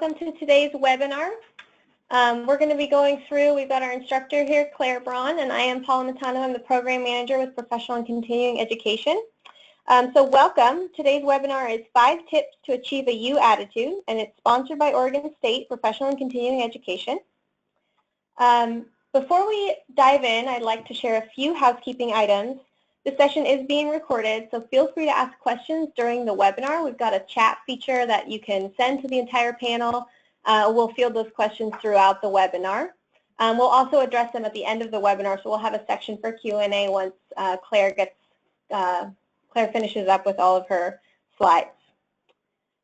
Welcome to today's webinar. We're going to be going through, we've got our instructor here, Claire Braun, and I am Paula Matano. I'm the Program Manager with Professional and Continuing Education. So welcome. Today's webinar is 5 tips to achieve a You attitude, and it's sponsored by Oregon State Professional and Continuing Education. Before we dive in, I'd like to share a few housekeeping items. The session is being recorded, so feel free to ask questions during the webinar. We've got a chat feature that you can send to the entire panel. We'll field those questions throughout the webinar. We'll also address them at the end of the webinar, so we'll have a section for Q&A once Claire finishes up with all of her slides.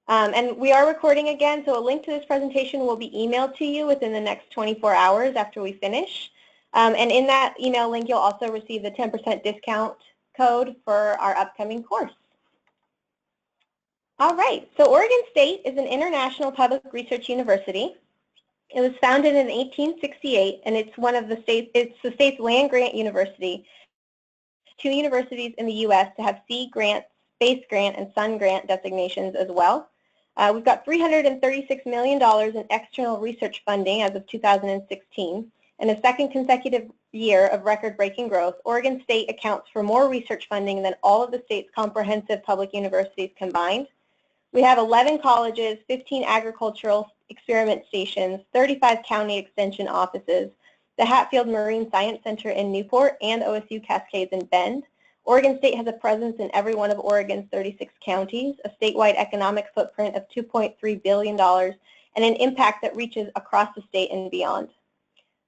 And we are recording again, so a link to this presentation will be emailed to you within the next 24 hours after we finish. And in that email link, you'll also receive the 10% discount code for our upcoming course. All right, so Oregon State is an international public research university. It was founded in 1868, and it's the state's land-grant university. 2 universities in the U.S. to have Sea Grant, Space Grant, and Sun Grant designations as well. We've got $336 million in external research funding as of 2016. In a second consecutive year of record-breaking growth, Oregon State accounts for more research funding than all of the state's comprehensive public universities combined. We have 11 colleges, 15 agricultural experiment stations, 35 county extension offices, the Hatfield Marine Science Center in Newport, and OSU Cascades in Bend. Oregon State has a presence in every one of Oregon's 36 counties, a statewide economic footprint of $2.3 billion, and an impact that reaches across the state and beyond.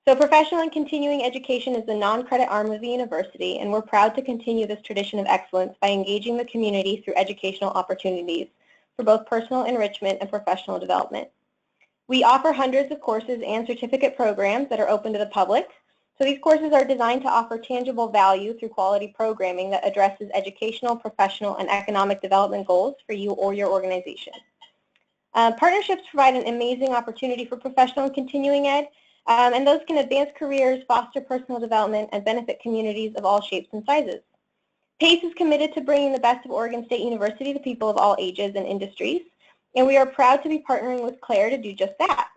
So professional and continuing education is the non-credit arm of the university, and we're proud to continue this tradition of excellence by engaging the community through educational opportunities for both personal enrichment and professional development. We offer hundreds of courses and certificate programs that are open to the public. So these courses are designed to offer tangible value through quality programming that addresses educational, professional, and economic development goals for you or your organization. Partnerships provide an amazing opportunity for professional and continuing ed, and those can advance careers, foster personal development, and benefit communities of all shapes and sizes. PACE is committed to bringing the best of Oregon State University to people of all ages and industries, and we are proud to be partnering with Claire to do just that.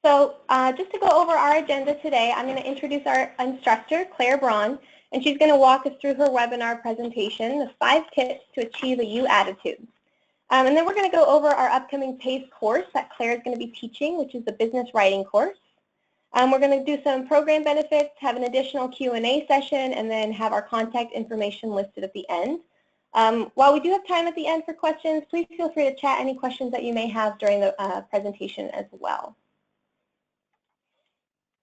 So just to go over our agenda today, I'm going to introduce our instructor, Claire Braun, and she's going to walk us through her webinar presentation, the 5 tips to achieve a You attitude. And then we're going to go over our upcoming PACE course that Claire is going to be teaching, which is the business writing course. We're going to do some program benefits, have an additional Q&A session, and then have our contact information listed at the end. While we do have time at the end for questions, please feel free to chat any questions that you may have during the presentation as well.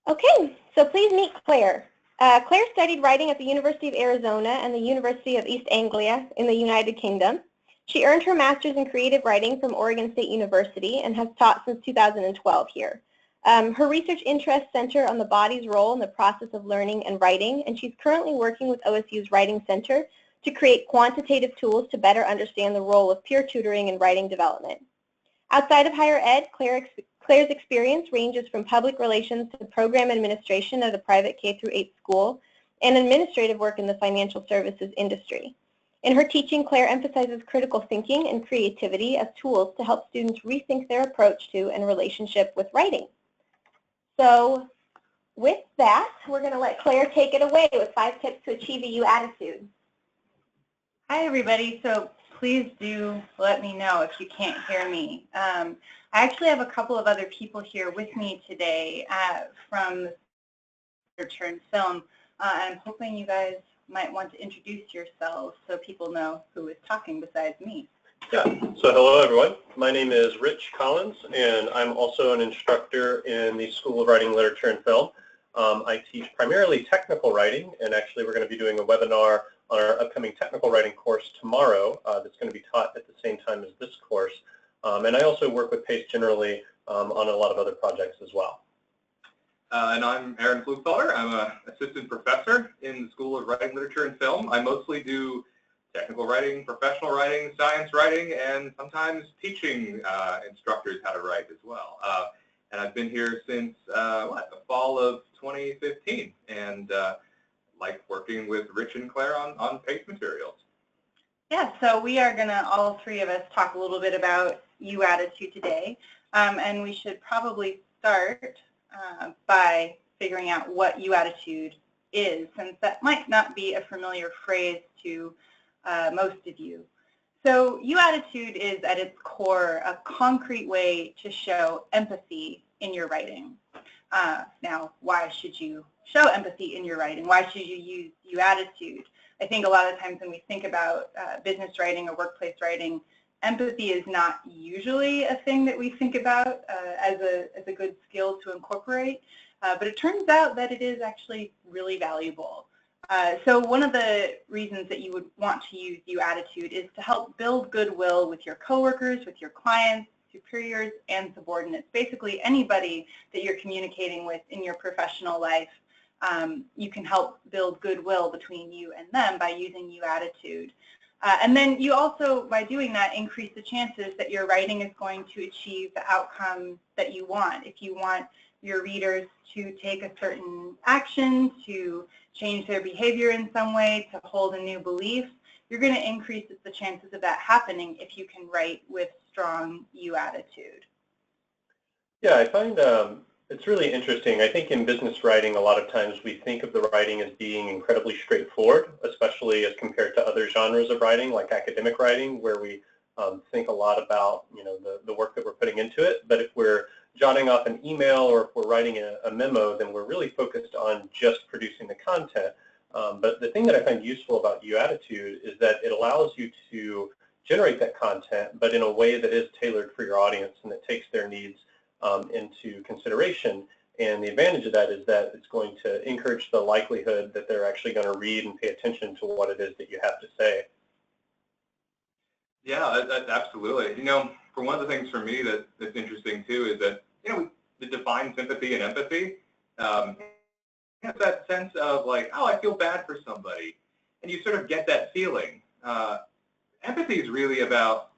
Okay, so please meet Claire. Claire studied writing at the University of Arizona and the University of East Anglia in the United Kingdom. She earned her master's in creative writing from Oregon State University and has taught since 2012 here. Her research interests center on the body's role in the process of learning and writing, and she's currently working with OSU's Writing Center to create quantitative tools to better understand the role of peer tutoring in writing development. Outside of higher ed, Claire's experience ranges from public relations to program administration at a private K-8 school and administrative work in the financial services industry. In her teaching, Claire emphasizes critical thinking and creativity as tools to help students rethink their approach to and relationship with writing. So with that, we're going to let Claire take it away with 5 tips to achieve a You attitude. Hi, everybody. So please do let me know if you can't hear me. I actually have a couple of other people here with me today from the literature and film. I'm hoping you guys might want to introduce yourselves so people know who is talking besides me. Yeah, so hello everyone. My name is Rich Collins, and I'm also an instructor in the School of Writing, Literature, and Film. I teach primarily technical writing, and actually we're going to be doing a webinar on our upcoming technical writing course tomorrow that's going to be taught at the same time as this course. And I also work with PACE generally on a lot of other projects as well. And I'm Aaron Flugfelder. I'm an assistant professor in the School of Writing, Literature, and Film. I mostly do technical writing, professional writing, science writing, and sometimes teaching instructors how to write as well. And I've been here since, the fall of 2015, and like working with Rich and Claire on PACE materials. Yeah, so we are going to, all three of us, talk a little bit about YouAttitude today. And we should probably start by figuring out what YouAttitude is, since that might not be a familiar phrase to most of you. So YouAttitude is, at its core, a concrete way to show empathy in your writing. Now, why should you show empathy in your writing? Why should you use YouAttitude? I think a lot of times when we think about business writing or workplace writing, empathy is not usually a thing that we think about as a good skill to incorporate, but it turns out that it is actually really valuable. So one of the reasons that you would want to use YouAttitude is to help build goodwill with your coworkers, with your clients, superiors, and subordinates, basically anybody that you're communicating with in your professional life. You can help build goodwill between you and them by using YouAttitude. And then you also, by doing that, increase the chances that your writing is going to achieve the outcome that you want. If you want your readers to take a certain action, to change their behavior in some way, to hold a new belief, you're going to increase the chances of that happening if you can write with strong YouAttitude. Yeah, I find it's really interesting. I think in business writing, a lot of times we think of the writing as being incredibly straightforward, especially as compared to other genres of writing, like academic writing, where we think a lot about the work that we're putting into it. But if we're jotting off an email or if we're writing a memo, then we're really focused on just producing the content. But the thing that I find useful about YouAttitude is that it allows you to generate that content, but in a way that is tailored for your audience and that takes their needs into consideration. And the advantage of that is that it's going to encourage the likelihood that they're actually going to read and pay attention to what it is that you have to say. Yeah, absolutely. For one of the things for me that's interesting too is that, we define sympathy and empathy. Have that sense of like, oh, I feel bad for somebody. And you sort of get that feeling. Empathy is really about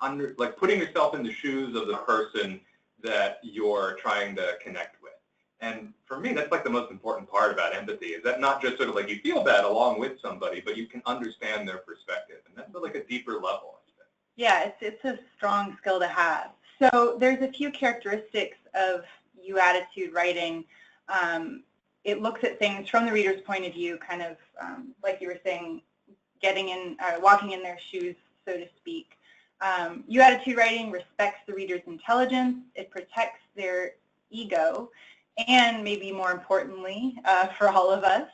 putting yourself in the shoes of the person that you're trying to connect with. And for me, that's like the most important part about empathy, is that not just sort of like you feel bad along with somebody, but you can understand their perspective. And that's like a deeper level, I think. Yeah, it's a strong skill to have. So there's a few characteristics of YouAttitude writing. It looks at things from the reader's point of view, kind of like you were saying, walking in their shoes, so to speak. YouAttitude writing respects the reader's intelligence. It protects their ego, and maybe more importantly, for all of us,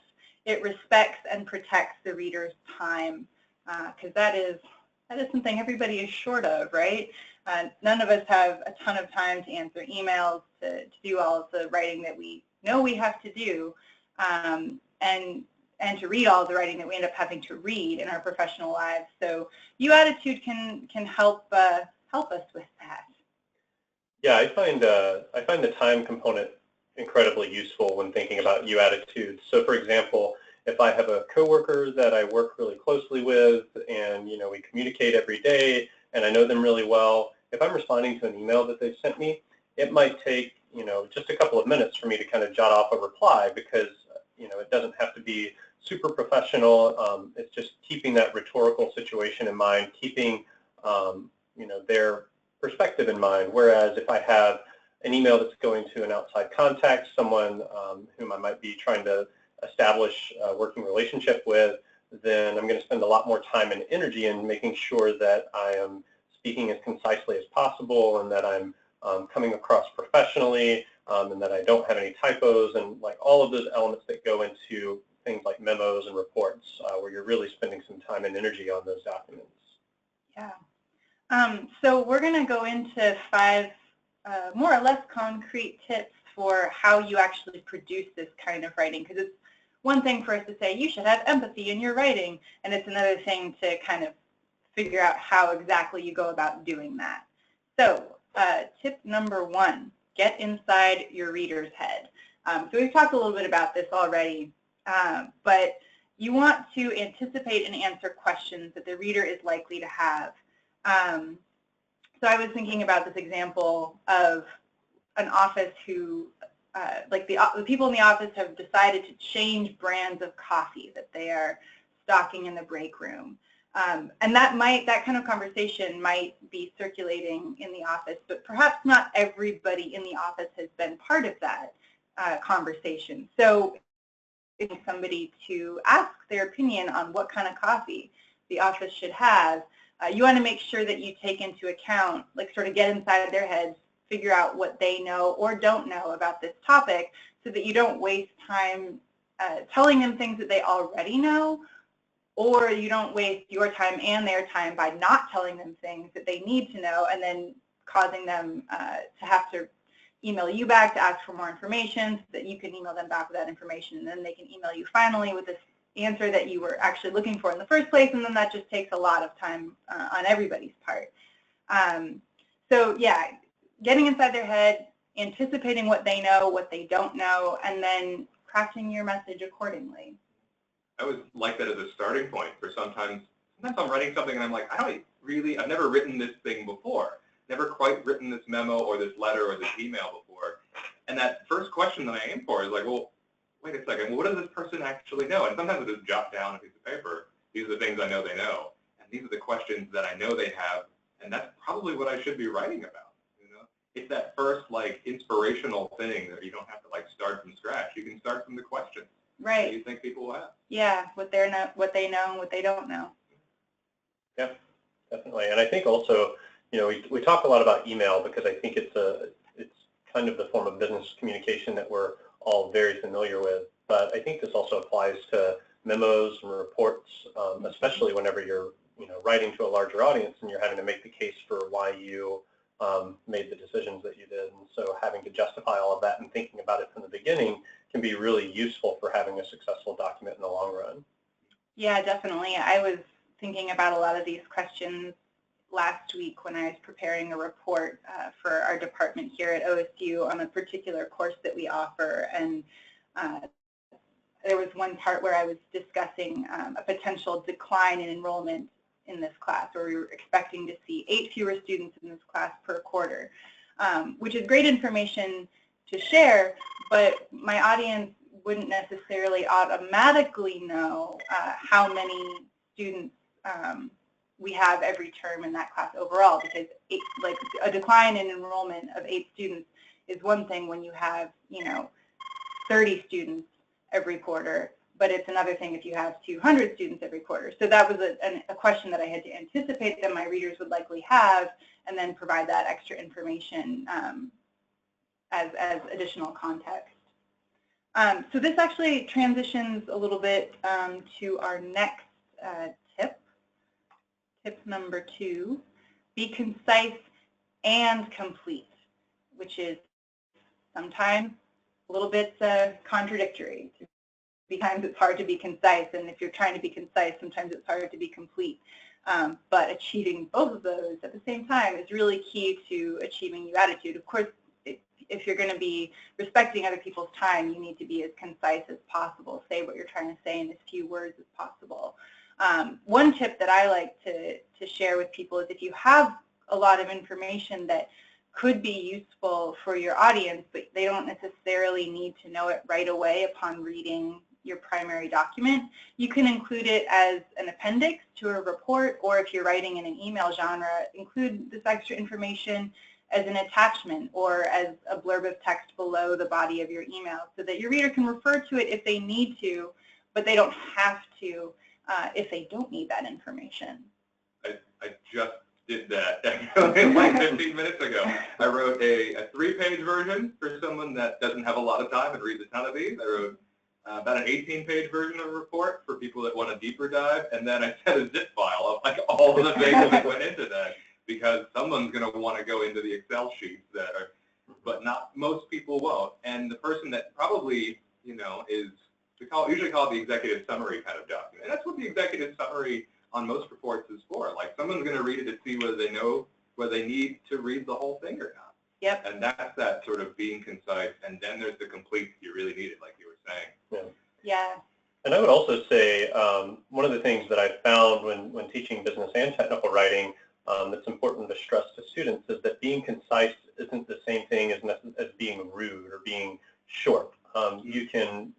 it respects and protects the reader's time, because that is something everybody is short of, right? None of us have a ton of time to answer emails, to do all of the writing that we know we have to do, and to read all of the writing that we end up having to read in our professional lives. So YouAttitude can help us with that. Yeah, I find the time component incredibly useful when thinking about YouAttitude. So, for example, if I have a coworker that I work really closely with, and we communicate every day, and I know them really well, if I'm responding to an email that they've sent me, it might take just a couple of minutes for me to kind of jot off a reply, because it doesn't have to be super professional. It's just keeping that rhetorical situation in mind, keeping their perspective in mind. Whereas if I have an email that's going to an outside contact, someone whom I might be trying to establish a working relationship with, then I'm going to spend a lot more time and energy in making sure that I am speaking as concisely as possible, and that I'm coming across professionally, and that I don't have any typos, and like all of those elements that go into things like memos and reports, where you're really spending some time and energy on those documents. Yeah. So we're going to go into 5 more or less concrete tips for how you actually produce this kind of writing, because it's one thing for us to say you should have empathy in your writing, and it's another thing to kind of figure out how exactly you go about doing that. So tip number 1, get inside your reader's head. So we've talked a little bit about this already, but you want to anticipate and answer questions that the reader is likely to have. So I was thinking about this example of an office who, the people in the office have decided to change brands of coffee that they are stocking in the break room. And that kind of conversation might be circulating in the office, but perhaps not everybody in the office has been part of that conversation. So if somebody to ask their opinion on what kind of coffee the office should have, you want to make sure that you take into account, like sort of get inside their heads, figure out what they know or don't know about this topic so that you don't waste time telling them things that they already know, or you don't waste your time and their time by not telling them things that they need to know and then causing them to have to email you back to ask for more information so that you can email them back with that information, and then they can email you finally with this answer that you were actually looking for in the first place, and then that just takes a lot of time on everybody's part. So yeah, getting inside their head, anticipating what they know, what they don't know, and then crafting your message accordingly. I always like that as a starting point for sometimes I'm writing something and I'm like, I've never written this thing before. Never quite written this memo or this letter or this email before. And that first question that I aim for is like, well, wait a second, what does this person actually know? And sometimes I just jot down a piece of paper. These are the things I know they know. And these are the questions that I know they have. And that's probably what I should be writing about. You know, it's that first like inspirational thing that you don't have to like start from scratch. You can start from the questions. Right. That you think people will have. Yeah, what they know and what they don't know. Yeah, definitely. And I think also, you know, we talk a lot about email because I think it's kind of the form of business communication that we're all very familiar with. But I think this also applies to memos and reports, especially whenever you're, you know, writing to a larger audience and you're having to make the case for why you made the decisions that you did. And so having to justify all of that and thinking about it from the beginning can be really useful for having a successful document in the long run. Yeah, definitely. I was thinking about a lot of these questions last week when I was preparing a report for our department here at OSU on a particular course that we offer. And there was one part where I was discussing a potential decline in enrollment in this class, where we were expecting to see 8 fewer students in this class per quarter, which is great information to share, but my audience wouldn't necessarily automatically know how many students we have every term in that class overall, because like a decline in enrollment of 8 students is one thing when you have, you know, 30 students every quarter, but it's another thing if you have 200 students every quarter. So that was a question that I had to anticipate that my readers would likely have, and then provide that extra information as additional context. So this actually transitions a little bit to our next tip. Tip number 2, be concise and complete, which is sometimes a little bit contradictory. Sometimes it's hard to be concise, and if you're trying to be concise, sometimes it's hard to be complete. But achieving both of those at the same time is really key to achieving YouAttitude. Of course, if you're going to be respecting other people's time, you need to be as concise as possible. Say what you're trying to say in as few words as possible. One tip that I like to share with people is if you have a lot of information that could be useful for your audience, but they don't necessarily need to know it right away upon reading your primary document, you can include it as an appendix to a report, or if you're writing in an email genre, include this extra information as an attachment or as a blurb of text below the body of your email, so that your reader can refer to it if they need to, but they don't have to if they don't need that information. I just did that actually like 15 minutes ago. I wrote a 3-page version for someone that doesn't have a lot of time and reads a ton of these. I wrote about an 18-page version of a report for people that want a deeper dive, and then I sent a zip file of like all of the things that went into that, because someone's going to want to go into the Excel sheets that are, but not most people won't. And the person that probably, you know, is, usually call it the executive summary kind of document. And that's what the executive summary on most reports is for. Like, someone's going to read it to see whether they know, whether they need to read the whole thing or not. Yep. And that's that sort of being concise. And then there's the complete, you really need it, like you were saying. Yeah. And I would also say one of the things that I've found when teaching business and technical writing that's important to stress to students is that being concise isn't the same thing as being rude or being short. You can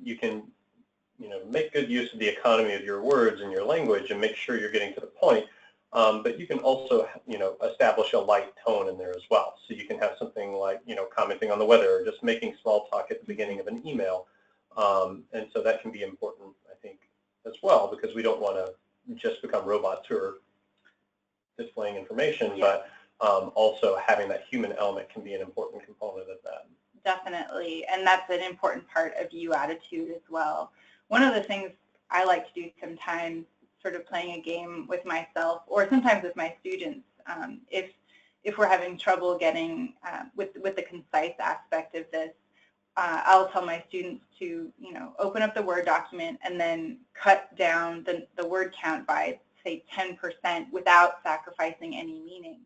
make good use of the economy of your words and your language and make sure you're getting to the point. But you can also, establish a light tone in there as well. So you can have something like, commenting on the weather or just making small talk at the beginning of an email. And so that can be important, I think, as well, because we don't want to just become robots who are displaying information, Yeah. but also having that human element can be an important component of that. Definitely, and that's an important part of YouAttitude as well. One of the things I like to do sometimes, sort of playing a game with myself or sometimes with my students, if we're having trouble getting with the concise aspect of this, I'll tell my students to open up the Word document and then cut down the word count by, say, 10% without sacrificing any meaning.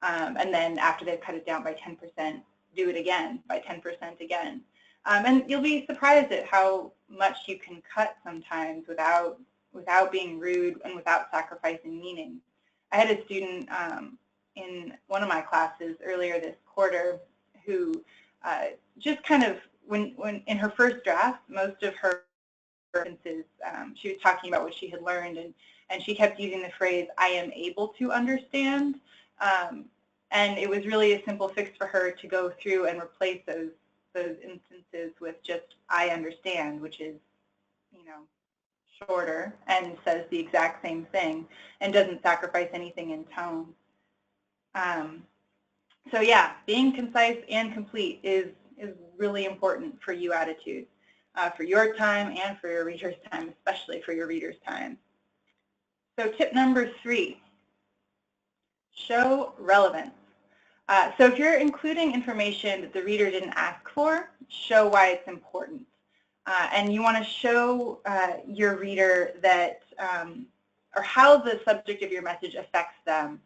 And then after they've cut it down by 10%, do it again by 10% again. And you'll be surprised at how much you can cut sometimes without being rude and without sacrificing meaning. I had a student in one of my classes earlier this quarter who just kind of, when in her first draft, most of her sentences, she was talking about what she had learned, and she kept using the phrase, "I am able to understand." And it was really a simple fix for her to go through and replace those instances with just "I understand," which is, shorter and says the exact same thing and doesn't sacrifice anything in tone. So yeah, being concise and complete is really important for YouAttitude, for your time and for your reader's time, especially for your reader's time. So tip number 3, show relevance. So if you're including information that the reader didn't ask for, show why it's important. And you want to show your reader that, or how the subject of your message affects them.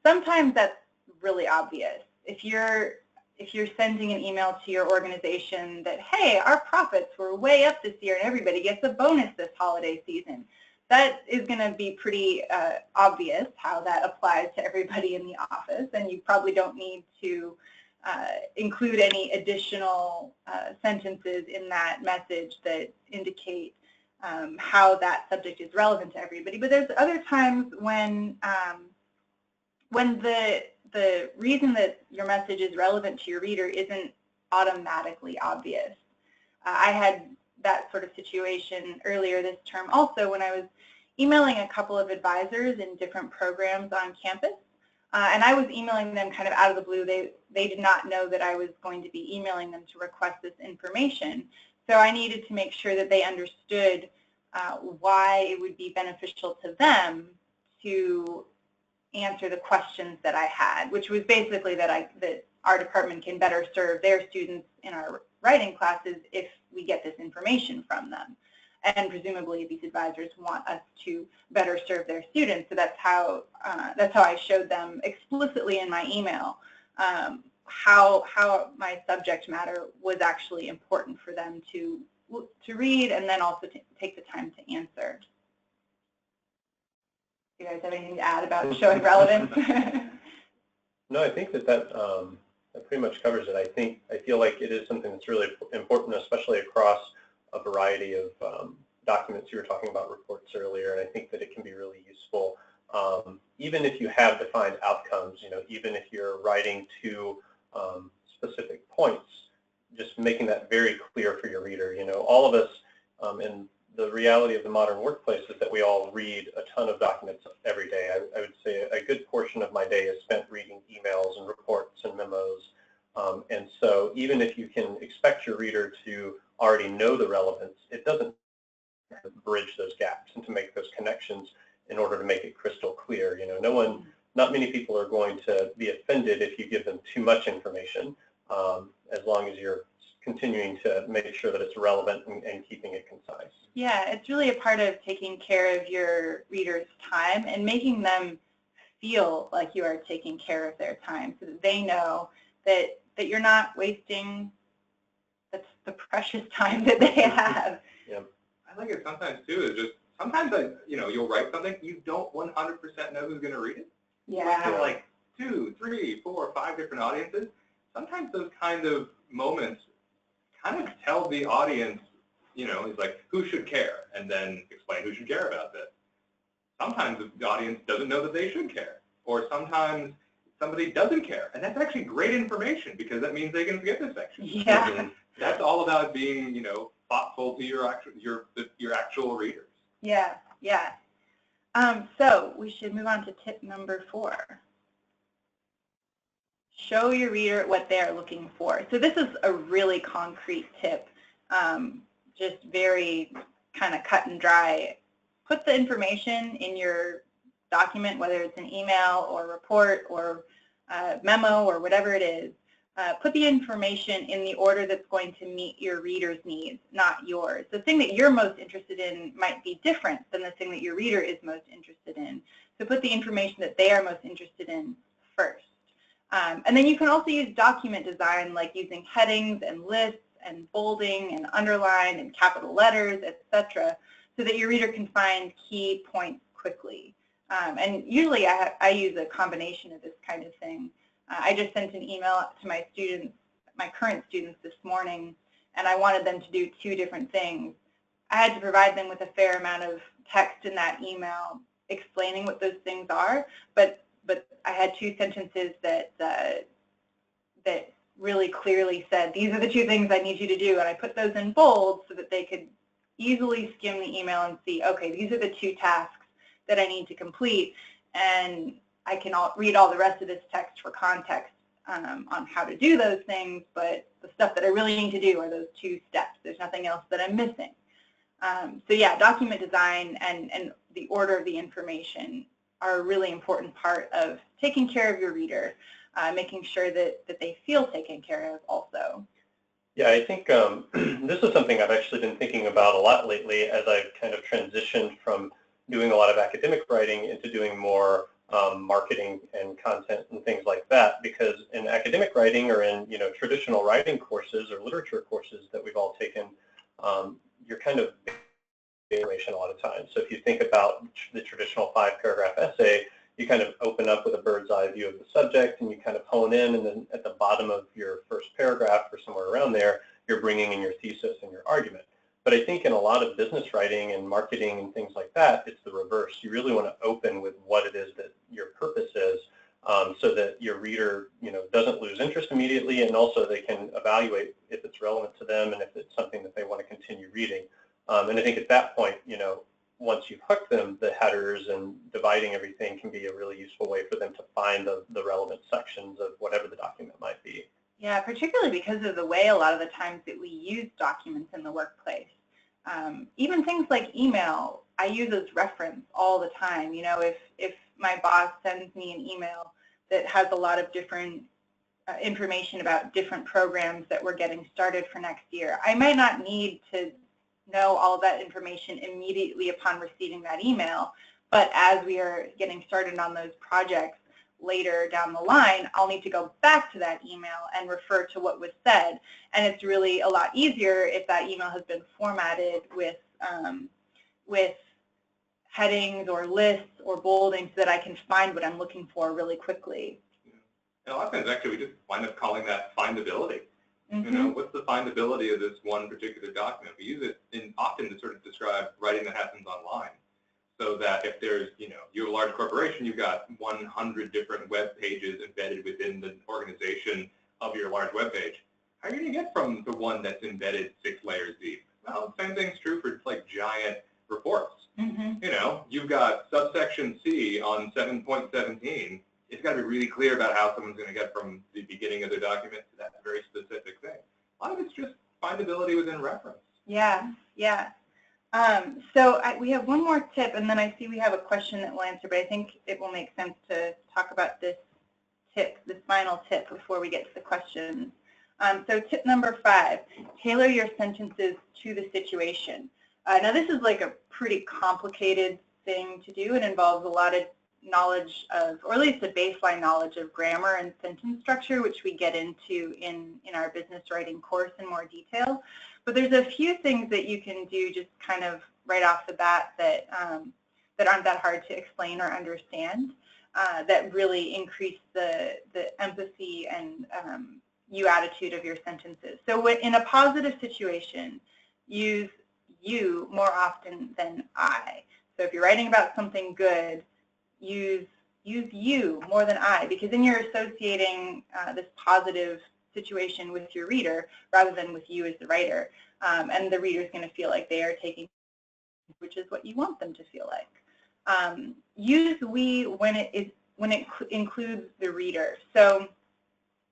Sometimes that's really obvious. If you're sending an email to your organization that, hey, our profits were way up this year and everybody gets a bonus this holiday season, that is going to be pretty obvious how that applies to everybody in the office, and you probably don't need to include any additional sentences in that message that indicate how that subject is relevant to everybody. But there's other times when the reason that your message is relevant to your reader isn't automatically obvious. I had that sort of situation earlier this term also when I was emailing a couple of advisors in different programs on campus. And I was emailing them kind of out of the blue. They did not know that I was going to be emailing them to request this information. So I needed to make sure that they understood why it would be beneficial to them to answer the questions that I had, which was basically that our department can better serve their students in our writing classes if we get this information from them. And presumably these advisors want us to better serve their students. So that's how I showed them explicitly in my email how my subject matter was actually important for them to read and then also to take the time to answer. Do you guys have anything to add about showing relevance? No, I think that pretty much covers it. I feel like it is something that's really important, especially across a variety of documents. You were talking about reports earlier, and I think that it can be really useful. Even if you have defined outcomes, even if you're writing to specific points, just making that very clear for your reader. All of us in the reality of the modern workplace is that we all read a ton of documents every day. I would say a good portion of my day is spent reading emails and reports and memos. And so even if you can expect your reader to already know the relevance, it doesn't bridge those gaps and to make those connections in order to make it crystal clear. Not many people are going to be offended if you give them too much information, as long as you're continuing to make sure that it's relevant and keeping it concise. Yeah, it's really a part of taking care of your reader's time and making them feel like you are taking care of their time so that they know that you're not wasting the precious time that they have. Yeah. I think it sometimes too is just sometimes you'll write something you don't 100% know who's going to read it. Yeah. You have like 2, 3, 4, 5 different audiences. Sometimes those kind of moments kind of tell the audience It's like, who should care? And then explain who should care about this. Sometimes the audience doesn't know that they should care. Or sometimes somebody doesn't care. And that's actually great information because that means they can skip this section. Yeah. And that's all about being, thoughtful to your actual readers. Yeah, yeah. So we should move on to tip number 4. Show your reader what they're looking for. So this is a really concrete tip, just very kind of cut and dry. Put the information in your document, whether it's an email or report or memo or whatever it is. Put the information in the order that's going to meet your reader's needs, not yours. The thing that you're most interested in might be different than the thing that your reader is most interested in. So put the information that they are most interested in first. And then you can also use document design, like using headings and lists and bolding and underline and capital letters, etc., so that your reader can find key points quickly. And usually I use a combination of this kind of thing. I just sent an email to my students, my current students this morning, and I wanted them to do 2 different things. I had to provide them with a fair amount of text in that email explaining what those things are, but I had 2 sentences that really clearly said, these are the 2 things I need you to do, and I put those in bold so that they could easily skim the email and see, okay, these are the 2 tasks that I need to complete, and I can read all the rest of this text for context on how to do those things, but the stuff that I really need to do are those 2 steps. There's nothing else that I'm missing. So yeah, document design and the order of the information are a really important part of taking care of your reader, making sure that they feel taken care of also. Yeah, I think this is something I've actually been thinking about a lot lately as I've kind of transitioned from doing a lot of academic writing into doing more marketing and content and things like that, because in academic writing or in traditional writing courses or literature courses that we've all taken, you're kind of information a lot of times. So if you think about the traditional 5-paragraph essay, you kind of open up with a bird's eye view of the subject and you kind of hone in, and then at the bottom of your first paragraph or somewhere around there, you're bringing in your thesis and your argument. But I think in a lot of business writing and marketing and things like that, it's the reverse. You really want to open with what it is that your purpose is, so that your reader, doesn't lose interest immediately, and also they can evaluate if it's relevant to them and if it's something that they want to continue reading. And I think at that point, once you've hooked them, the headers and dividing everything can be a really useful way for them to find the relevant sections of whatever the document might be. Yeah, particularly because of the way a lot of the times that we use documents in the workplace. Even things like email, I use as reference all the time. If my boss sends me an email that has a lot of different information about different programs that we're getting started for next year, I might not need to know all of that information immediately upon receiving that email, but as we are getting started on those projects later down the line, I'll need to go back to that email and refer to what was said. And it's really a lot easier if that email has been formatted with headings or lists or bolding so that I can find what I'm looking for really quickly. Yeah. And a lot of times, actually, we just wind up calling that findability. Mm-hmm. What's the findability of this one particular document? We use it often to sort of describe writing that happens online. So that if there's, you're a large corporation, you've got 100 different web pages embedded within the organization of your large web page. How are you going to get from the one that's embedded 6 layers deep? Well, same thing's true for like giant reports. Mm-hmm. You've got subsection C on 7.17. It's got to be really clear about how someone's going to get from the beginning of their document to that very specific thing. A lot of it's just findability within reference. Yeah, yeah. So we have one more tip, and then I see we have a question that we'll answer, but I think it will make sense to talk about this final tip before we get to the questions. So tip number 5, tailor your sentences to the situation. Now this is like a pretty complicated thing to do. It involves a lot of knowledge of, or at least a baseline knowledge of grammar and sentence structure, which we get into in our business writing course in more detail. But there's a few things that you can do just kind of right off the bat that aren't that hard to explain or understand, that really increase the empathy and you attitude of your sentences. So in a positive situation, use you more often than I. So if you're writing about something good, use you more than I, because then you're associating this positive situation with your reader rather than with you as the writer. And the reader is going to feel like they are taking, which is what you want them to feel like. Use we when it includes the reader. So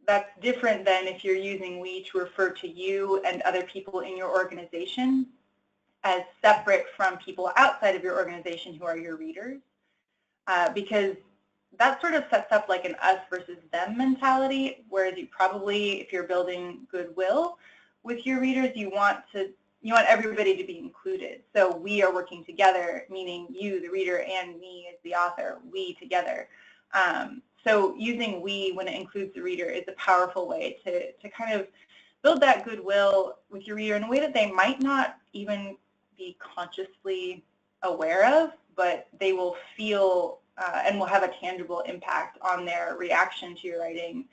that's different than if you're using we to refer to you and other people in your organization as separate from people outside of your organization who are your readers, because that sort of sets up like an us versus them mentality, whereas you probably, if you're building goodwill with your readers, you want everybody to be included. So we are working together, meaning you, the reader, and me as the author, we together. So using we when it includes the reader is a powerful way to kind of build that goodwill with your reader in a way that they might not even be consciously aware of, but they will feel and will have a tangible impact on their reaction to your writing,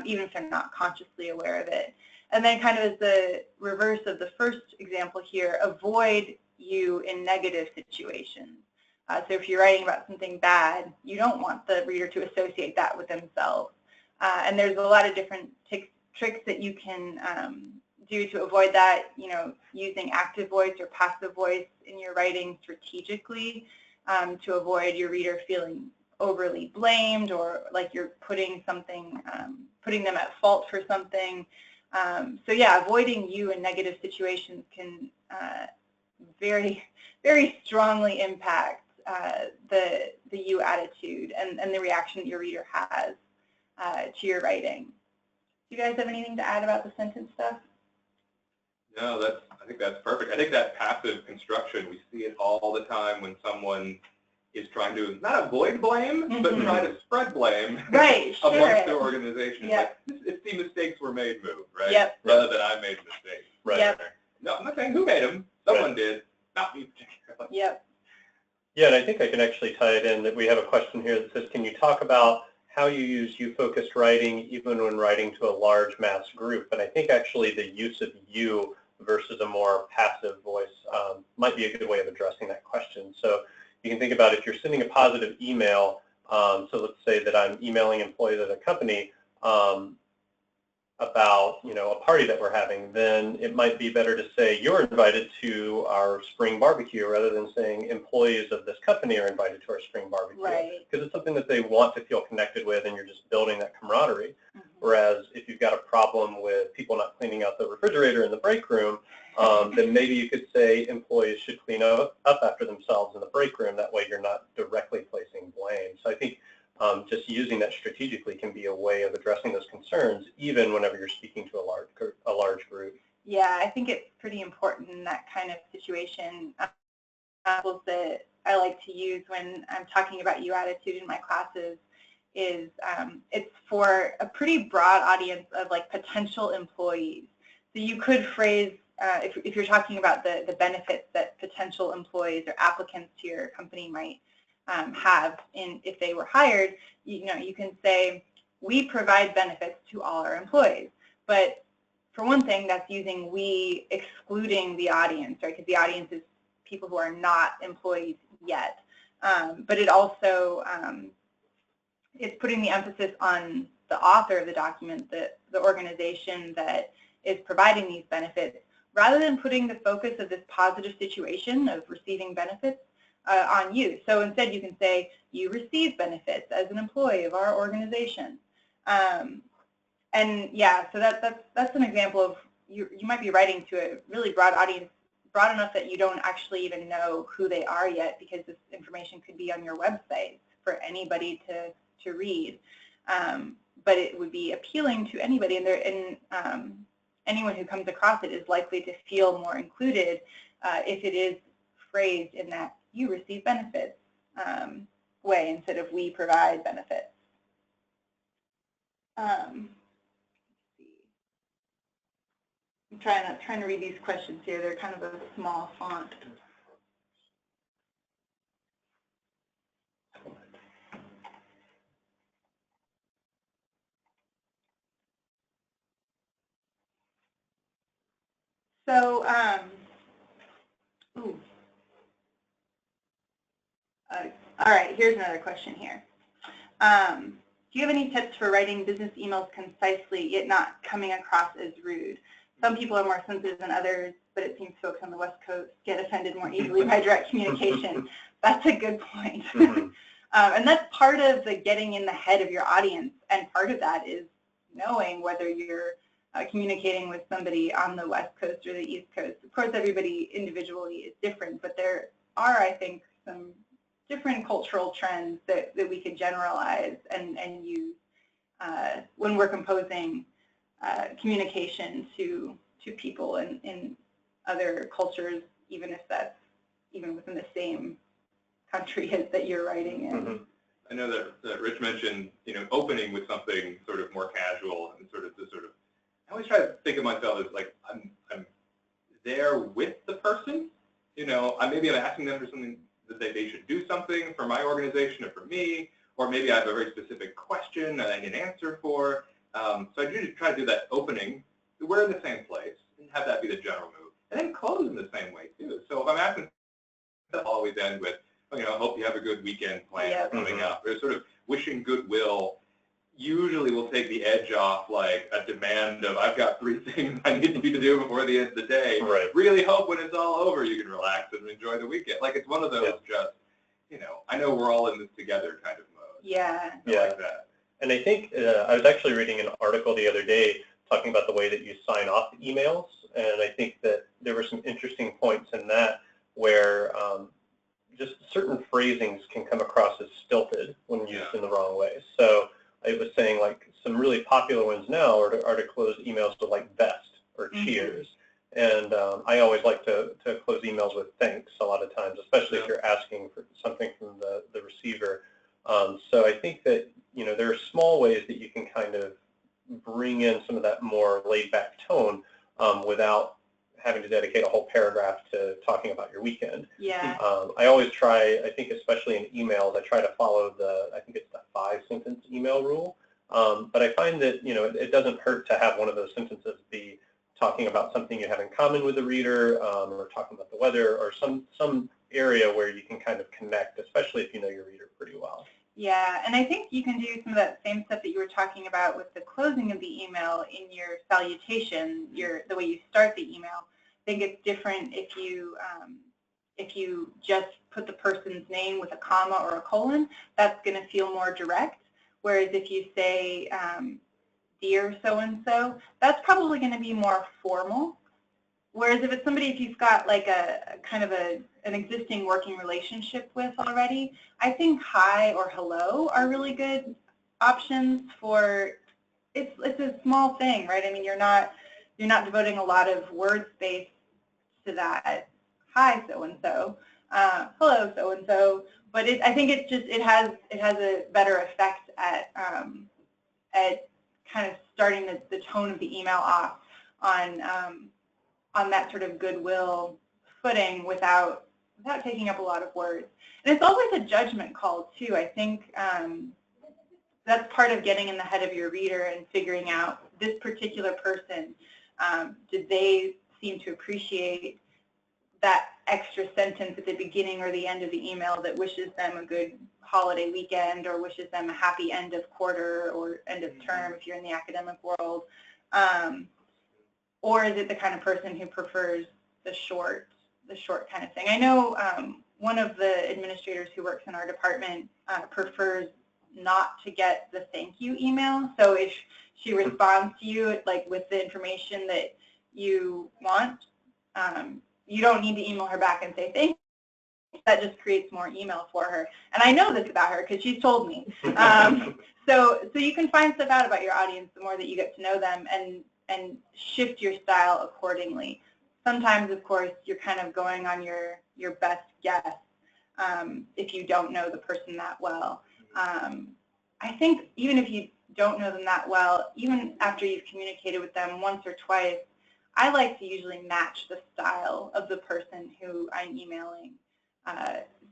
even if they're not consciously aware of it. And then kind of as the reverse of the first example here, avoid you in negative situations. So if you're writing about something bad, you don't want the reader to associate that with themselves. And there's a lot of different tricks that you can do to avoid that, using active voice or passive voice in your writing strategically to avoid your reader feeling overly blamed or like you're putting them at fault for something. So yeah, avoiding you in negative situations can very, very strongly impact the you attitude and the reaction your reader has to your writing. Do you guys have anything to add about the sentence stuff? No, I think that's perfect. I think that passive construction, we see it all the time when someone is trying to not avoid blame, but try to spread blame amongst their organization. Yep. Like, it's the mistakes were made move, right? Yep. Rather than I made mistakes. Right. Yep. No, I'm not saying who made them. Someone did, not me particularly. Yep. Yeah, and I think I can actually tie it in that we have a question here that says, can you talk about how you use you-focused writing even when writing to a large mass group? And I think actually the use of you versus a more passive voice might be a good way of addressing that question. So you can think about if you're sending a positive email, so let's say that I'm emailing employees at a company about a party that we're having, then it might be better to say you're invited to our spring barbecue rather than saying employees of this company are invited to our spring barbecue. Right. Because it's something that they want to feel connected with and you're just building that camaraderie. Mm-hmm. Whereas if you've got a problem with people not cleaning out the refrigerator in the break room, then maybe you could say employees should clean up after themselves in the break room. That way you're not directly placing blame. So I think just using that strategically can be a way of addressing those concerns, even whenever you're speaking to a large group. Yeah, I think it's pretty important in that kind of situation. Examples that I like to use when I'm talking about YouAttitude in my classes is it's for a pretty broad audience of like potential employees. So you could phrase, if you're talking about the benefits that potential employees or applicants to your company might have if they were hired, you can say, we provide benefits to all our employees. But for one thing, that's using we excluding the audience, right? Because the audience is people who are not employees yet. But it also, it's putting the emphasis on the author of the document, the organization that is providing these benefits, rather than putting the focus of this positive situation of receiving benefits on you. So instead you can say, you receive benefits as an employee of our organization. And yeah, so that's an example of, you might be writing to a really broad audience, broad enough that you don't actually even know who they are yet, because this information could be on your website for anybody to read. But it would be appealing to anybody, and anyone who comes across it is likely to feel more included if it is phrased in that you receive benefits way instead of we provide benefits. Let's see. I'm trying to read these questions here. They're kind of a small font. So All right, here's another question here. Do you have any tips for writing business emails concisely, yet not coming across as rude? Some people are more sensitive than others, but it seems folks on the West Coast get offended more easily by direct communication. That's a good point. And that's part of the getting in the head of your audience, and part of that is knowing whether you're communicating with somebody on the West Coast or the East Coast. Of course, everybody individually is different, but there are, I think, some different cultural trends that we could generalize and use when we're composing communication to people in other cultures, even if that's even within the same country that you're writing in. I know that Rich mentioned, opening with something sort of more casual and I always try to think of myself as like I'm there with the person. Maybe I'm asking them for something that they should do something for my organization or for me, or maybe I have a very specific question that I need an answer for. So I do try to do that opening. We're in the same place and have that be the general move, and then close in the same way too. So if I'm asking, I'll always end with, I hope you have a good weekend plan coming up. There's sort of wishing goodwill. Usually will take the edge off like a demand of, I've got 3 things I need you to do before the end of the day. Right. Really hope when it's all over you can relax and enjoy the weekend. Like it's one of those just, I know we're all in this together kind of mode. Yeah. Like that. And I think I was actually reading an article the other day talking about the way that you sign off emails, and I think that there were some interesting points in that where just certain phrasings can come across as stilted when used in the wrong way. So I was saying like some really popular ones now are to close emails with like best or cheers. And I always like to close emails with thanks a lot of times, especially if you're asking for something from the receiver. So I think that, there are small ways that you can kind of bring in some of that more laid-back tone without having to dedicate a whole paragraph to talking about your weekend. Yeah. I always try, I think especially in emails, I try to follow I think it's the 5-sentence email rule. But I find that, it doesn't hurt to have one of those sentences be talking about something you have in common with the reader, or talking about the weather, or some area where you can kind of connect, especially if you know your reader pretty well. Yeah, and I think you can do some of that same stuff that you were talking about with the closing of the email in your salutation, the way you start the email. I think it's different if you just put the person's name with a comma or a colon. That's going to feel more direct. Whereas if you say, dear so-and-so, that's probably going to be more formal. Whereas if you've got like a kind of an existing working relationship with already, I think hi or hello are really good options for, it's a small thing, right? I mean, you're not devoting a lot of word space to that. Hi so-and-so, hello so-and-so, but I think it has a better effect at kind of starting the tone of the email off on that sort of goodwill footing without taking up a lot of words. And it's always a judgment call too. I think that's part of getting in the head of your reader and figuring out this particular person, did they seem to appreciate that extra sentence at the beginning or the end of the email that wishes them a good holiday weekend or wishes them a happy end of quarter or end of term if you're in the academic world. Or is it the kind of person who prefers the short kind of thing? I know one of the administrators who works in our department prefers not to get the thank you email. So if she responds to you like with the information that you want, you don't need to email her back and say thank you. That just creates more email for her. And I know this about her because she's told me. So you can find stuff out about your audience the more that you get to know them and shift your style accordingly. Sometimes, of course, you're kind of going on your best guess if you don't know the person that well. I think even if you don't know them that well, even after you've communicated with them once or twice, I like to usually match the style of the person who I'm emailing.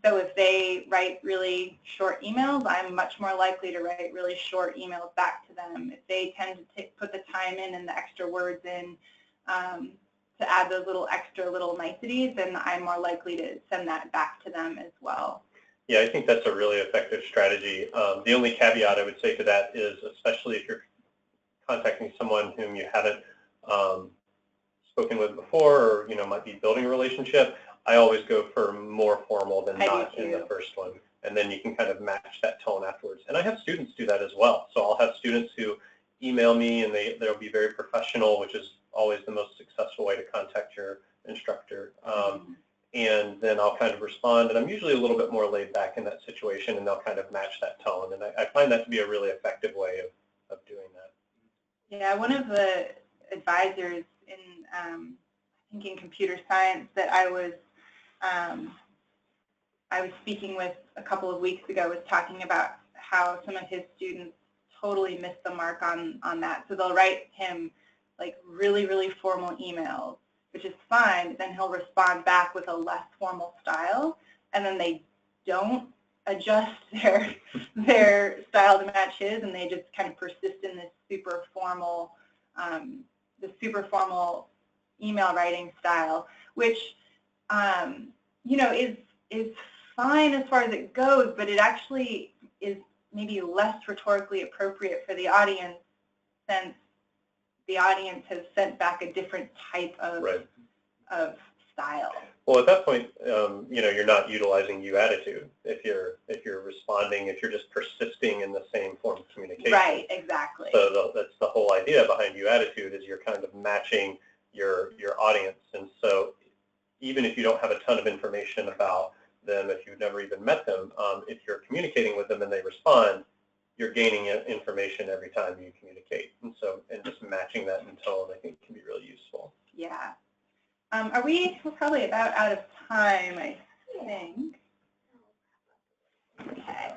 So if they write really short emails, I'm much more likely to write really short emails back to them. If they tend to put the time in and the extra words in to add those extra little niceties, then I'm more likely to send that back to them as well. Yeah, I think that's a really effective strategy. The only caveat I would say to that is, especially if you're contacting someone whom you haven't spoken with before, or might be building a relationship, I always go for more formal than not in the first one, and then you can kind of match that tone afterwards. And I have students do that as well. So I'll have students who email me, and they'll be very professional, which is always the most successful way to contact your instructor. And then I'll kind of respond, and I'm usually a little bit more laid back in that situation, and they'll kind of match that tone. And I find that to be a really effective way of doing that. Yeah, one of the advisors in, I think in computer science that I was speaking with a couple of weeks ago was talking about how some of his students totally miss the mark on that. So they'll write him like really, really formal emails, which is fine. Then he'll respond back with a less formal style, and then they don't adjust their style to match his, and they just kind of persist in this super formal email writing style, which is fine as far as it goes, but it actually is maybe less rhetorically appropriate for the audience, since the audience has sent back a different type of style. Well, at that point, you're not utilizing YouAttitude if you're responding, if you're just persisting in the same form of communication. Right, exactly. So that's the whole idea behind YouAttitude, is you're kind of matching your audience. And so even if you don't have a ton of information about them, if you've never even met them, if you're communicating with them and they respond, you're gaining information every time you communicate. And just matching that in tone, I think, can be really useful. Yeah. We're probably about out of time, I think. Okay.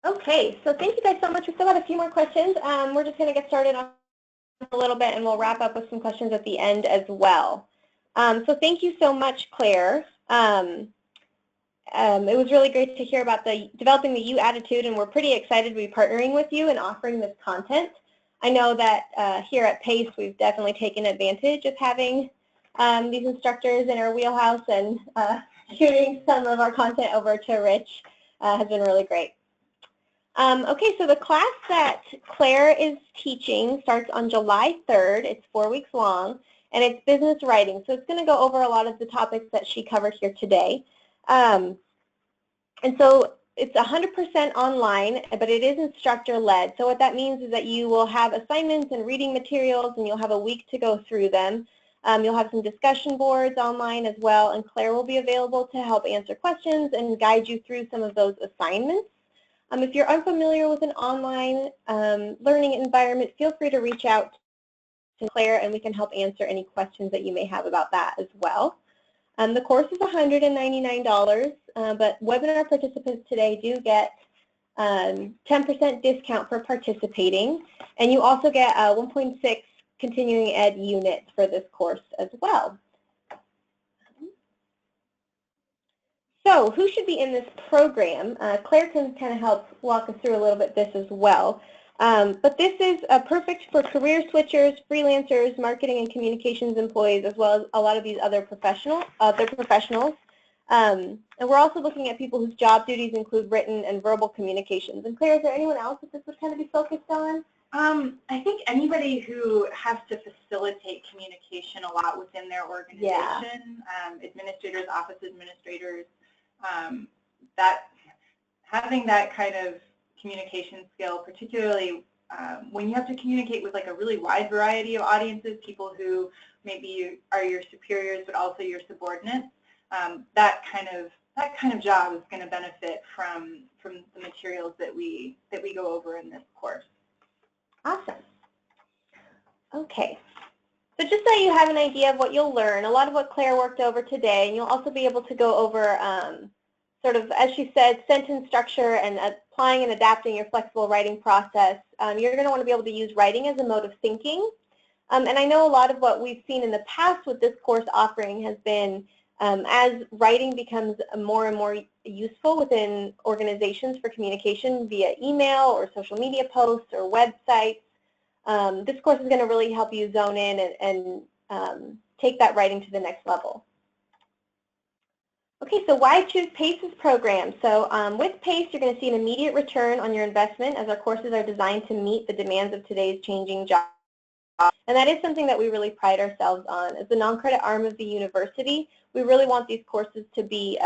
Okay, so thank you guys so much. We still got a few more questions. We're just going to get started on a little bit, and we'll wrap up with some questions at the end as well. So thank you so much, Claire. It was really great to hear about developing the YouAttitude, and we're pretty excited to be partnering with you and offering this content. I know that here at PACE, we've definitely taken advantage of having these instructors in our wheelhouse, and shooting some of our content over to Rich has been really great. Okay, so the class that Claire is teaching starts on July 3rd. It's 4 weeks long, and it's business writing. So it's going to go over a lot of the topics that she covered here today. And so it's 100% online, but it is instructor-led. So what that means is that you will have assignments and reading materials, and you'll have a week to go through them. You'll have some discussion boards online as well, and Claire will be available to help answer questions and guide you through some of those assignments. If you're unfamiliar with an online learning environment, feel free to reach out to Claire, and we can help answer any questions that you may have about that as well. The course is $199, but webinar participants today do get 10% discount for participating, and you also get a 1.6 continuing ed unit for this course as well. So who should be in this program? Claire can kind of help walk us through a little bit this as well. But this is perfect for career switchers, freelancers, marketing and communications employees, as well as a lot of these other professionals. And we're also looking at people whose job duties include written and verbal communications. And Claire, is there anyone else that this would kind of be focused on? I think anybody who has to facilitate communication a lot within their organization, administrators, office administrators, having that kind of communication skill, particularly when you have to communicate with like a really wide variety of audiences, people who maybe are your superiors but also your subordinates, that kind of job is going to benefit from the materials that we go over in this course. Awesome. Okay. So just so you have an idea of what you'll learn, a lot of what Claire worked over today, and you'll also be able to go over sort of, as she said, sentence structure and applying and adapting your flexible writing process. You're going to want to be able to use writing as a mode of thinking. And I know a lot of what we've seen in the past with this course offering has been as writing becomes more and more useful within organizations for communication via email or social media posts or websites, This course is going to really help you zone in and take that writing to the next level. Okay, so why choose PACE's program? So with PACE, you're going to see an immediate return on your investment as our courses are designed to meet the demands of today's changing job. And that is something that we really pride ourselves on. As the non-credit arm of the university, we really want these courses to be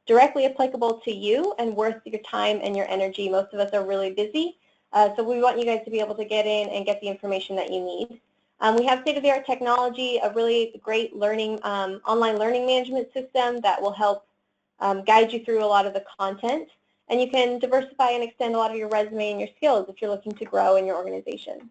directly applicable to you and worth your time and your energy. Most of us are really busy, so we want you guys to be able to get in and get the information that you need. We have state-of-the-art technology, a really great learning, online learning management system that will help guide you through a lot of the content. And you can diversify and extend a lot of your resume and your skills if you're looking to grow in your organization.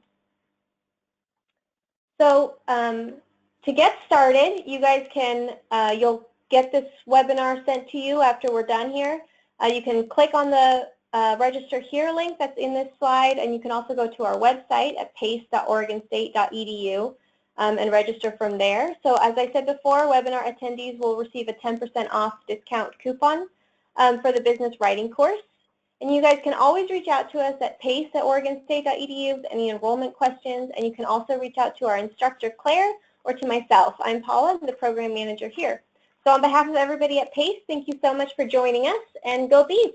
So to get started, you guys can, you'll get this webinar sent to you after we're done here. You can click on the register here link that's in this slide, and you can also go to our website at pace.oregonstate.edu and register from there. So as I said before, webinar attendees will receive a 10% off discount coupon for the business writing course. And you guys can always reach out to us at pace@oregonstate.edu with any enrollment questions, and you can also reach out to our instructor, Claire, or to myself. I'm Paula, I'm the program manager here. So on behalf of everybody at PACE, thank you so much for joining us, and go Bees!